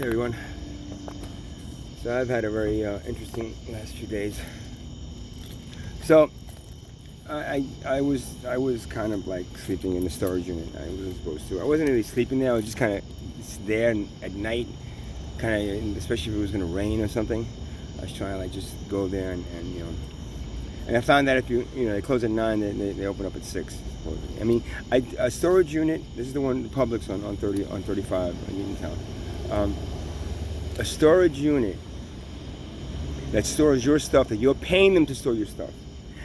Hey everyone. So I've had a very interesting last few days. So I was kind of like sleeping in the storage unit. I wasn't supposed to. I wasn't really sleeping there. I was just kind of there at night, kind of, especially if it was going to rain or something. I was trying to like just go there and and I found that if they close at 9, they open up at 6. I mean, a storage unit. This is the one, the Publix on 35 in Uniontown. A storage unit that stores your stuff, that you're paying them to store your stuff.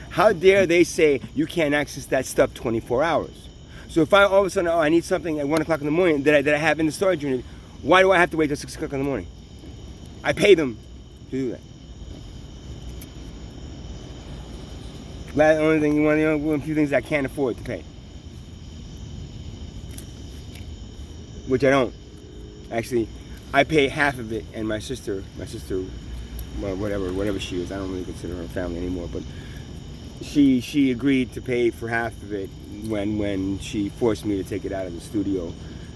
How dare they say you can't access that stuff 24 hours? So if I all of a sudden, I need something at 1 o'clock in the morning that I have in the storage unit, why do I have to wait till 6 o'clock in the morning? I pay them to do that. That's the only thing, one of the few things I can't afford to pay. Which I don't. Actually, I pay half of it, and my sister, well, whatever she is, I don't really consider her family anymore, but she agreed to pay for half of it when she forced me to take it out of the studio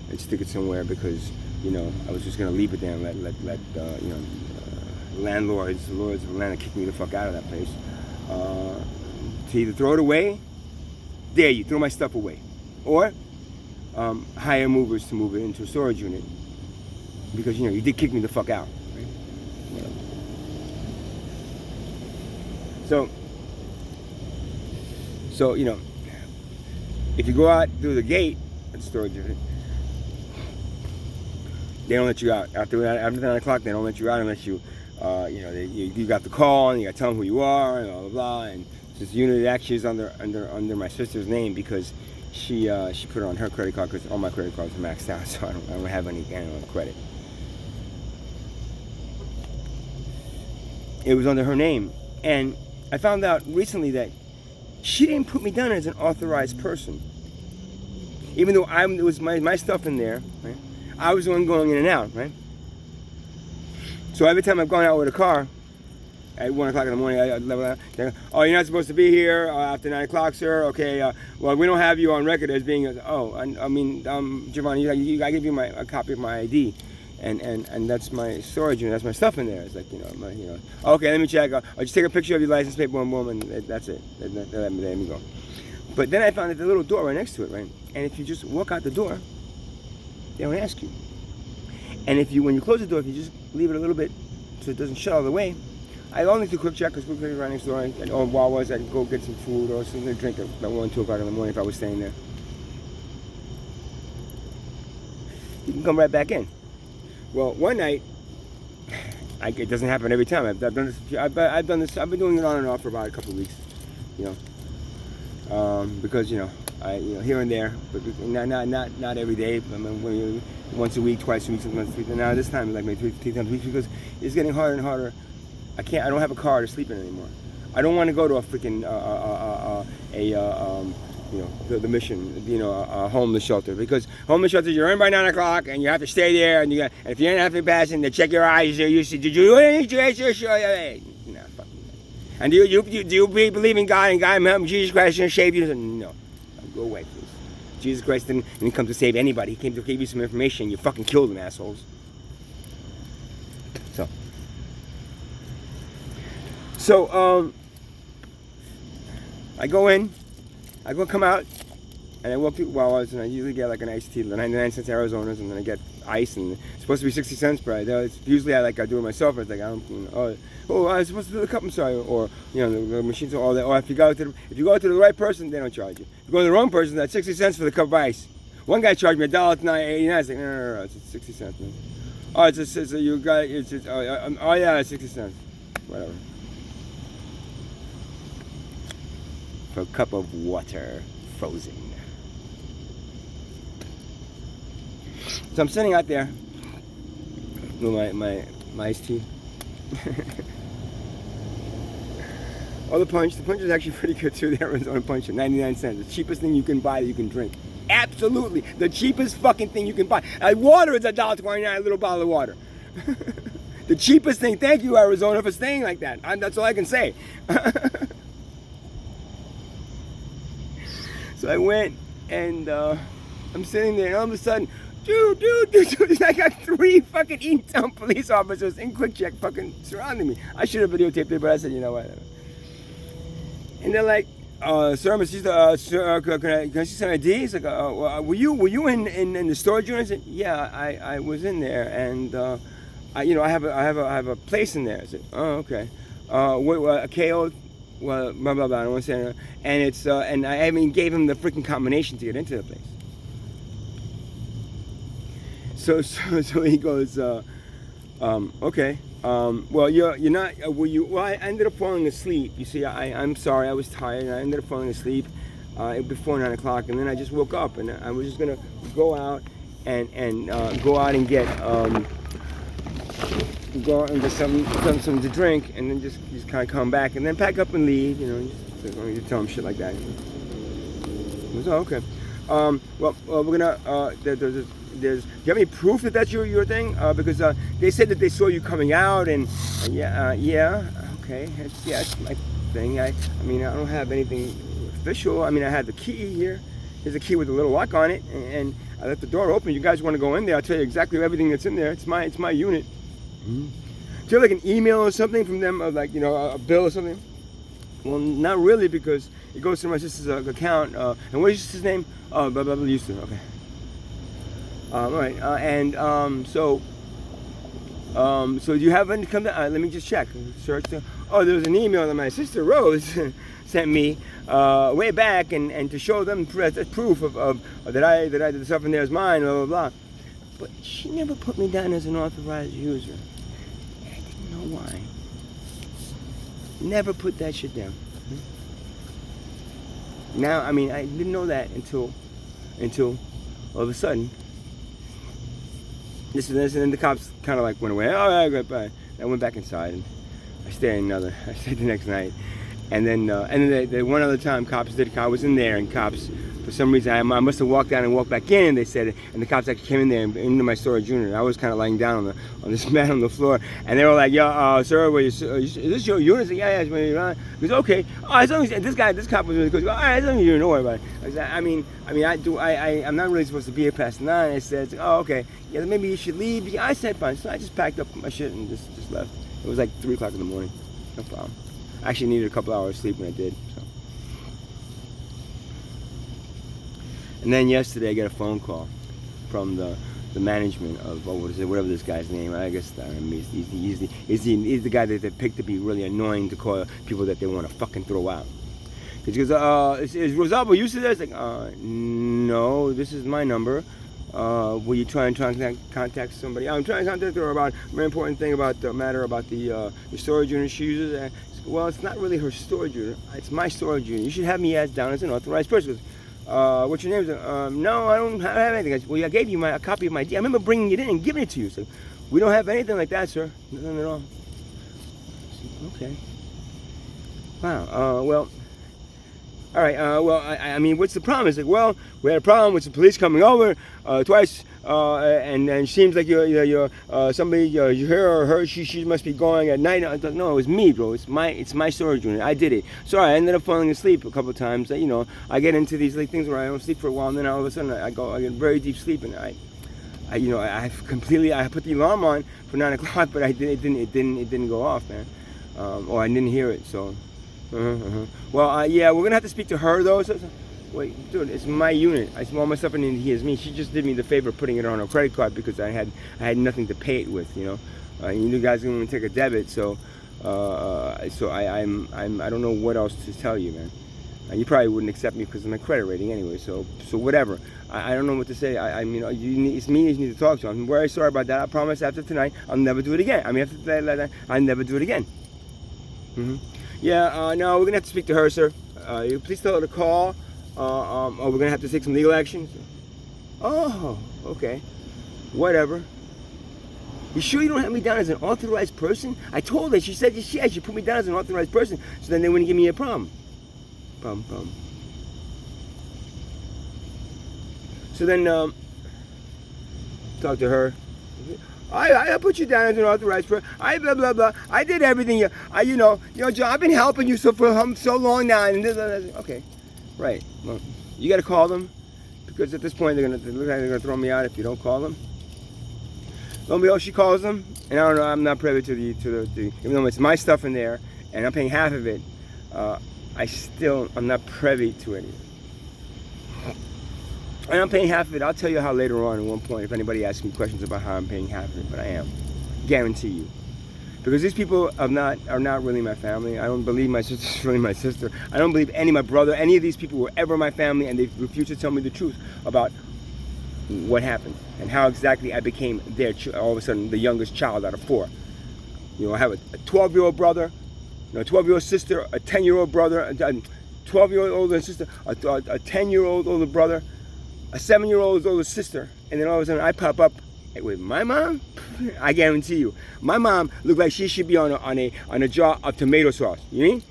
and stick it somewhere, because I was just gonna leave it there and let landlords, the lords of Atlanta, kick me the fuck out of that place. To either throw it away, dare you, throw my stuff away, or hire movers to move it into a storage unit, because you did kick me the fuck out, right? Whatever. So if you go out through the gate at the storage unit, they don't let you out. After 9 o'clock, they don't let you out unless you got the call and you got to tell them who you are and blah blah blah. And this unit actually is under my sister's name, because she put it on her credit card, because all my credit cards are maxed out, so I don't have any credit. It was under her name, and I found out recently that she didn't put me down as an authorized person, even though it was my stuff in there, right? I was the one going in and out, right? So every time I've gone out with a car at 1 o'clock in the morning, oh, you're not supposed to be here after 9 o'clock, sir. Okay, well, we don't have you on record as being. Giovanni, I give you a copy of my ID, and that's my storage unit. That's my stuff in there. It's like okay, let me check. I'll just take a picture of your license plate, boom, boom, and that's it. Let me go. But then I found that the little door right next to it, right? And if you just walk out the door, they don't ask you. And when you close the door, if you just leave it a little bit so it doesn't shut all the way. I only do quick check, because quick check is right next door. Or Wawa's, I can go get some food or something to drink at about 1, 2 o'clock in the morning if I was staying there. You can come right back in. Well, one night, it doesn't happen every time. I've done this. I've been doing it on and off for about a couple of weeks, because here and there, but not every day. I mean, once a week, twice a week, sometimes 3 times. Now this time, like maybe 3 times a week, because it's getting harder and harder. I don't have a car to sleep in anymore. I don't want to go to a freaking the mission, a homeless shelter, because homeless shelters, you're in by 9 o'clock and you have to stay there, and if you're not having passing, they check your eyes. You say, did you do anything? Nah, fuck you. And do you believe in God and God, Jesus Christ, is going to save you? No, go away, please. Jesus Christ didn't come to save anybody. He came to give you some information. You fucking killed them, assholes. So I go in, come out, and I walk through Wawa's, and I usually get like an iced tea, 99 cents Arizona's, and then I get ice, and it's supposed to be 60 cents, but usually I do it myself. It's like I was supposed to do the cup, I'm sorry, or the machines, all that. Or if you go to the right person, they don't charge you. If you go to the wrong person, that's 60 cents for the cup of ice. One guy charged me $1.89. It's like no, it's 60 cents, man. Oh, it's 60 cents, whatever. For a cup of water, frozen. So I'm sitting out there with my iced tea. The punch is actually pretty good too. The Arizona punch at 99 cents. The cheapest thing you can buy that you can drink. Absolutely. The cheapest fucking thing you can buy. Water is $1.29, a little bottle of water. The cheapest thing. Thank you, Arizona, for staying like that. That's all I can say. So I went, and I'm sitting there, and all of a sudden, dude. I got 3 fucking Eatontown police officers in quick check fucking surrounding me. I should have videotaped it, but I said, you know what? And they're like, sir, sir, can I see some ID? He's like, were you in the storage unit? I said, yeah, I was in there, and I have a place in there. I said, oh, okay. A KO, well, blah blah blah. I don't want to say anything. And it's and I even gave him the freaking combination to get into the place. So he goes, okay. Well, you're not. Well, I ended up falling asleep. You see, I'm sorry. I was tired, and I ended up falling asleep before 9 o'clock, and then I just woke up, and I was just gonna go out and go out and get something to drink, and then just kind of come back, and then pack up and leave. You know, just tell him shit like that. I was, oh, okay. Well, we're gonna. Do you have any proof that that's your thing? Because they said that they saw you coming out, and yeah, okay, it's my thing. I mean, I don't have anything official. I mean, I had the key here. Here's a key with a little lock on it, and I left the door open. You guys want to go in there? I'll tell you exactly everything that's in there. It's my unit. Mm-hmm. Do you have like an email or something from them, of like, a bill or something? Well, not really, because it goes to my sister's account. And what is your sister's name? Oh, blah blah blah. Used to. Okay. All right, so do you have any come down? Let me just check. Search. Oh, there was an email that my sister Rose sent me way back, and to show them proof of that I did the stuff in there is mine, blah blah blah. But she never put me down as an authorized user. I didn't know why. Never put that shit down. Now, I mean, I didn't know that until all of a sudden. This and this, and then the cops kind of like went away. Oh, yeah, goodbye. I went back inside, and I stayed the next night, and then they one other time cops did. I was in there, and cops, for some reason, I must have walked down and walked back in. They said, and the cops actually came in there into my storage unit. I was kind of lying down on this mat on the floor, and they were like, "Yo, sir, is this your unit?" I said, "Yeah, yeah." He goes, "Okay." Oh, as long as this cop was really good. All right, as long as you don't worry about it. I said, I'm not really supposed to be here past 9. I said, "Oh, okay. Yeah, maybe you should leave." I said, "Fine." So I just packed up my shit and just left. It was like 3 o'clock in the morning. No problem. I actually needed a couple hours sleep when I did. So. And then yesterday I got a phone call from the management of whatever this guy's name. I guess he's the guy that they picked to be really annoying to call people that they want to fucking throw out. Because he goes, is Rosalba used to this? Like, no, this is my number. Will you try and contact somebody? I'm trying to contact her about a very important thing about the matter about the storage unit she uses. Well, it's not really her storage unit. It's my storage unit. You should have me down as an authorized person. What's your name? No, I don't have anything. I said, well, I gave you a copy of my ID. I remember bringing it in and giving it to you. So, we don't have anything like that, sir. Nothing at all. Said, okay. Wow. Well. All right. Well, I mean, what's the problem? It's like, well, we had a problem with the police coming over twice, and it seems like you're somebody you hear or heard she must be going at night. I thought, no, it was me, bro. It's my storage unit. I did it. Sorry, I ended up falling asleep a couple of times. I get into these like things where I don't sleep for a while, and then all of a sudden I get very deep sleep, and I put the alarm on for 9 o'clock, but it didn't go off, man. Or I didn't hear it, so. Well, yeah, we're gonna have to speak to her though. Wait, dude, it's my unit. I small my stuff in here is me. She just did me the favor of putting it on her credit card because I had nothing to pay it with. You guys didn't want to take a debit, so I don't know what else to tell you, man. You probably wouldn't accept me because of my credit rating anyway. So whatever. I don't know what to say. It's me you need to talk to. I'm very sorry about that. I promise after tonight I'll never do it again. I mean, after that, I'll never do it again. Yeah, no, we're gonna have to speak to her, sir. You please tell her to call. Or we're gonna have to take some legal action. Oh, okay. Whatever. You sure you don't have me down as an authorized person? I told her. She said she put me down as an authorized person, so then they wouldn't give me a problem. So then, talk to her. I put you down as an authorized person. I blah blah blah. I did everything. John, I've been helping you for so long now. And okay, right. Well, you got to call them because at this point they look like they're gonna throw me out if you don't call them. Lo and behold, she calls them, and I don't know. I'm not privy to the even though it's my stuff in there, and I'm paying half of it. I'm not privy to it. And I'm paying half of it. I'll tell you how later on at one point if anybody asks me questions about how I'm paying half of it, but I am. Guarantee you. Because these people are not really my family. I don't believe my sister's really my sister. I don't believe my brother, any of these people were ever my family, and they refuse to tell me the truth about what happened and how exactly I became all of a sudden the youngest child out of 4. You know, I have a 12-year-old brother, a 12-year-old sister, a 10-year-old brother, a 12-year-old older sister, a 10-year-old older brother, a 7-year-old older sister, and then all of a sudden I pop up with my mom. I guarantee you, my mom looked like she should be on a jar of tomato sauce. You mean?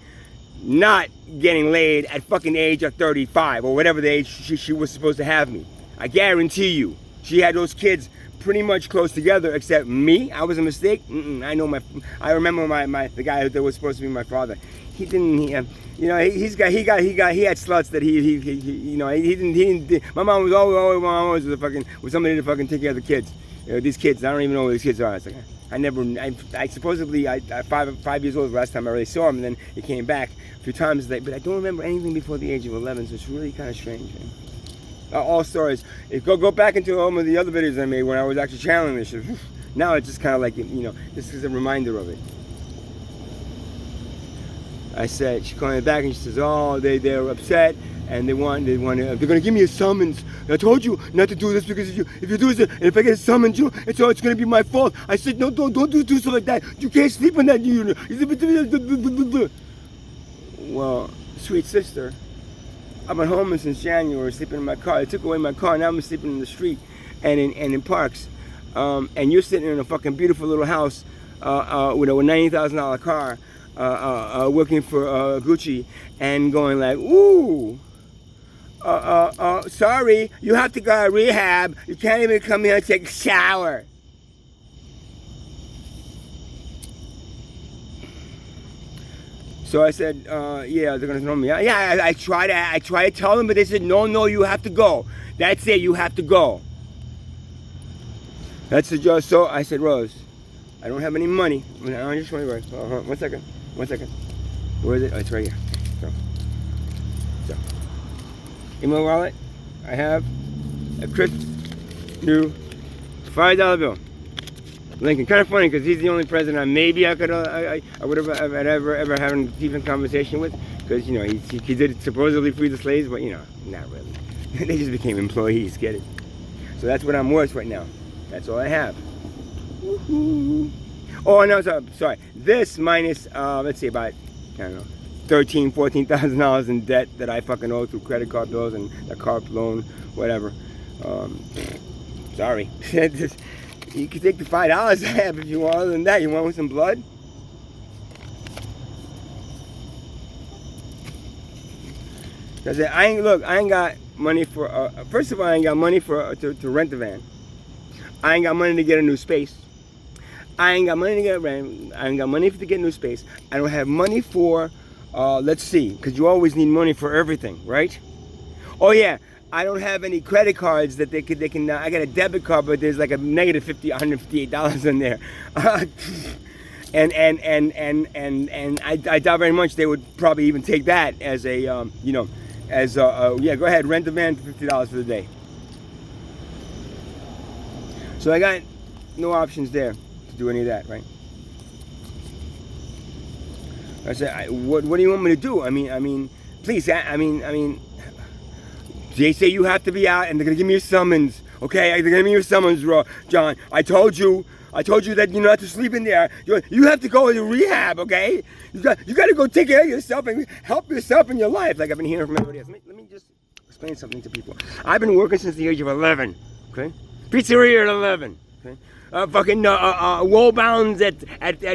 Not getting laid at fucking age of 35 or whatever the age she was supposed to have me. I guarantee you, she had those kids pretty much close together, except me. I was a mistake. I remember the guy that was supposed to be my father. He didn't. He had sluts that he didn't. My mom was always with somebody to fucking take care of the kids. You know, these kids. I don't even know who these kids are. It's like, I supposedly 5 years old last time I really saw him, and then he came back a few times. But I don't remember anything before the age of 11, so it's really kind of strange. Man. All stories. Go back into all of the other videos I made when I was actually channeling this shit. Now it's just kind of like, this is a reminder of it. I said, she called me back and she says, oh, they're upset and they're gonna give me a summons. I told you not to do this because if you do this, and if I get a summons, it's gonna be my fault. I said, no, don't do stuff like that. You can't sleep in that unit. Well, sweet sister, I've been homeless since January, sleeping in my car. They took away my car, now I'm sleeping in the street and in parks. And you're sitting in a fucking beautiful little house with a $90,000 car, working for Gucci and going like, ooh, sorry, you have to go to rehab. You can't even come here and take a shower. So I said, yeah, they're gonna throw me out. Yeah, I try to tell them, but they said, no, you have to go. That's it, you have to go. That's the joke. So I said, Rose, I don't have any money. I just want to go. One second. Where is it? Oh, it's right here. So. In my wallet, I have a crisp new $5 bill. Lincoln. Kind of funny because he's the only president I would have ever had a decent conversation with, because he did supposedly free the slaves, but not really. They just became employees. Get it? So that's what I'm worth right now. That's all I have. Woo-hoo. Oh no, sorry. This minus let's see, about $13,000, $14,000 in debt that I fucking owe through credit card bills and a car loan, whatever. Sorry. You can take the $5 I have if you want. Other than that, you want with some blood? Cause I ain't got money for. First of all, I ain't got money for to rent the van. I ain't got money to get a new space. I ain't got money to get rent. I ain't got money to get a new space. I don't have money for. Let's see, because you always need money for everything, right? Oh yeah. I don't have any credit cards that they can. I got a debit card, but there's like a negative $158 in there, and I doubt very much they would probably even take that as a yeah. Go ahead, rent the van for $50 for the day. So I got no options there to do any of that, right? I said, what do you want me to do? I mean, please, I mean. They say you have to be out, and they're gonna give me a summons. Okay, they're gonna give me a summons, John. I told you that you're not to sleep in there. You have to go to rehab. Okay, you got to go take care of yourself and help yourself in your life. Like I've been hearing from everybody else. Let me just explain something to people. I've been working since the age of 11. Okay, pizzeria at 11. Okay. Fucking wall bounds at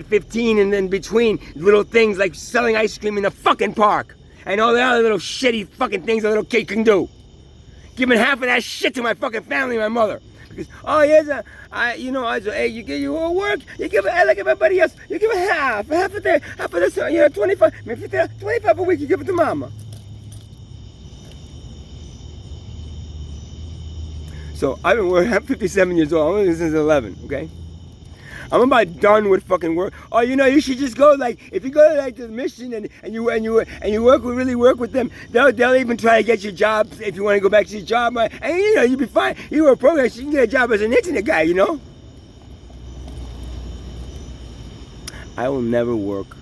15, and then between little things like selling ice cream in the fucking park and all the other little shitty fucking things a little kid can do. Giving half of that shit to my fucking family, my mother. Because, hey, you all work, you give it like everybody else, you give it half of this, 25, maybe 25 a week, you give it to mama. So I've been working. I'm 57 years old. I'm working since 11. Okay. I'm about done with fucking work. Oh, you should just go, like, if you go like to the mission and you really work with them, they'll even try to get you jobs if you want to go back to your job. And you'll be fine. You were a programmer, so you can get a job as an internet guy. I will never work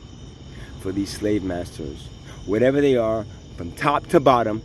for these slave masters, whatever they are, from top to bottom.